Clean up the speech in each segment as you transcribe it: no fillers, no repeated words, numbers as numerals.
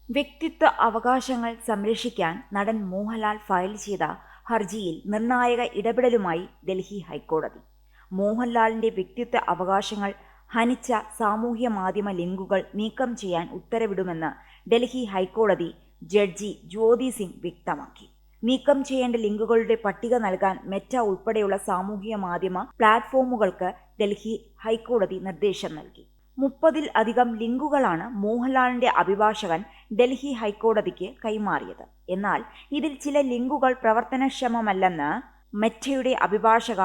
വ്യക്തിത്വ അവകാശങ്ങൾ സംരക്ഷിക്കാൻ നടൻ മോഹൻലാൽ ഫയൽ ചെയ്ത ഹർജിയിൽ നിർണായക ഇടപെടലുമായി ഡൽഹി ഹൈക്കോടതി. മോഹൻലാലിന്റെ വ്യക്തിത്വ അവകാശങ്ങൾ ഹനിച്ച സാമൂഹ്യ മാധ്യമ ലിങ്കുകൾ നീക്കം ചെയ്യാൻ ഉത്തരവിടുമെന്ന് ഡൽഹി ഹൈക്കോടതി ജഡ്ജി ജ്യോതി സിംഗ് വ്യക്തമാക്കി. നീക്കം ചെയ്യേണ്ട ലിങ്കുകളുടെ പട്ടിക നൽകാൻ മെറ്റ ഉൾപ്പെടെയുള്ള സാമൂഹ്യ മാധ്യമ പ്ലാറ്റ്ഫോമുകൾക്ക് ഡൽഹി ഹൈക്കോടതി നിർദ്ദേശം നൽകി. 30-ൽ-അധികം ലിങ്കുകളാണ് മോഹൻലാലിന്റെ അഭിഭാഷകൻ ഡൽഹി ഹൈക്കോടതിക്ക് കൈമാറിയത്. എന്നാൽ ഇതിൽ ചില ലിങ്കുകൾ പ്രവർത്തനക്ഷമമല്ലെന്ന് മെറ്റയുടെ അഭിഭാഷക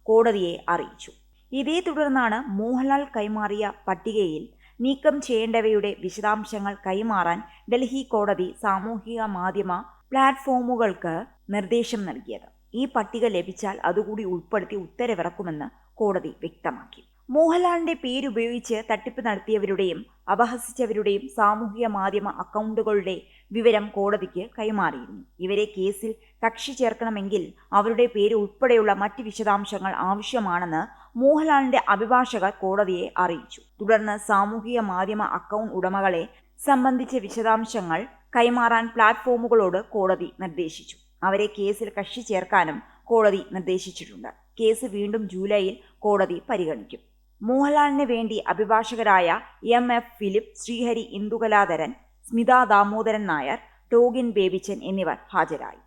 കോടതിയെ അറിയിച്ചു. ഇതേ തുടർന്നാണ് മോഹൻലാൽ കൈമാറിയ പട്ടികയിൽ നീക്കം ചെയ്യേണ്ടവയുടെ വിശദാംശങ്ങൾ കൈമാറാൻ ഡൽഹി കോടതി സാമൂഹിക മാധ്യമ പ്ലാറ്റ്ഫോമുകൾക്ക് നിർദ്ദേശം നൽകിയത്. ഈ പട്ടിക ലഭിച്ചാൽ അതുകൂടി ഉൾപ്പെടുത്തി ഉത്തരവിറക്കുമെന്ന് കോടതി വ്യക്തമാക്കി. മോഹൻലാലിന്റെ പേരുപയോഗിച്ച് തട്ടിപ്പ് നടത്തിയവരുടെയും അപഹസിച്ചവരുടെയും സാമൂഹിക മാധ്യമ അക്കൗണ്ടുകളുടെ വിവരം കോടതിക്ക് കൈമാറിയിരുന്നു. ഇവരെ കേസിൽ കക്ഷി ചേർക്കണമെങ്കിൽ അവരുടെ പേര് ഉൾപ്പെടെയുള്ള മറ്റ് വിശദാംശങ്ങൾ ആവശ്യമാണെന്ന് മോഹൻലാലിന്റെ അഭിഭാഷകർ കോടതിയെ അറിയിച്ചു. തുടർന്ന് സാമൂഹിക മാധ്യമ അക്കൗണ്ട് ഉടമകളെ സംബന്ധിച്ച വിശദാംശങ്ങൾ കൈമാറാൻ പ്ലാറ്റ്ഫോമുകളോട് കോടതി നിർദ്ദേശിച്ചു. അവരെ കേസിൽ കക്ഷി ചേർക്കാനും കോടതി നിർദ്ദേശിച്ചിട്ടുണ്ട്. കേസ് വീണ്ടും ജൂലൈയിൽ കോടതി പരിഗണിക്കും. മോഹൻലാലിന് വേണ്ടി അഭിഭാഷകരായ MF ഫിലിപ്പ്, ശ്രീഹരി ഇന്ദുകലാധരൻ, സ്മിത ദാമോദരൻ നായർ, ടോഗിൻ ബേബിച്ചൻ എന്നിവർ ഹാജരായി.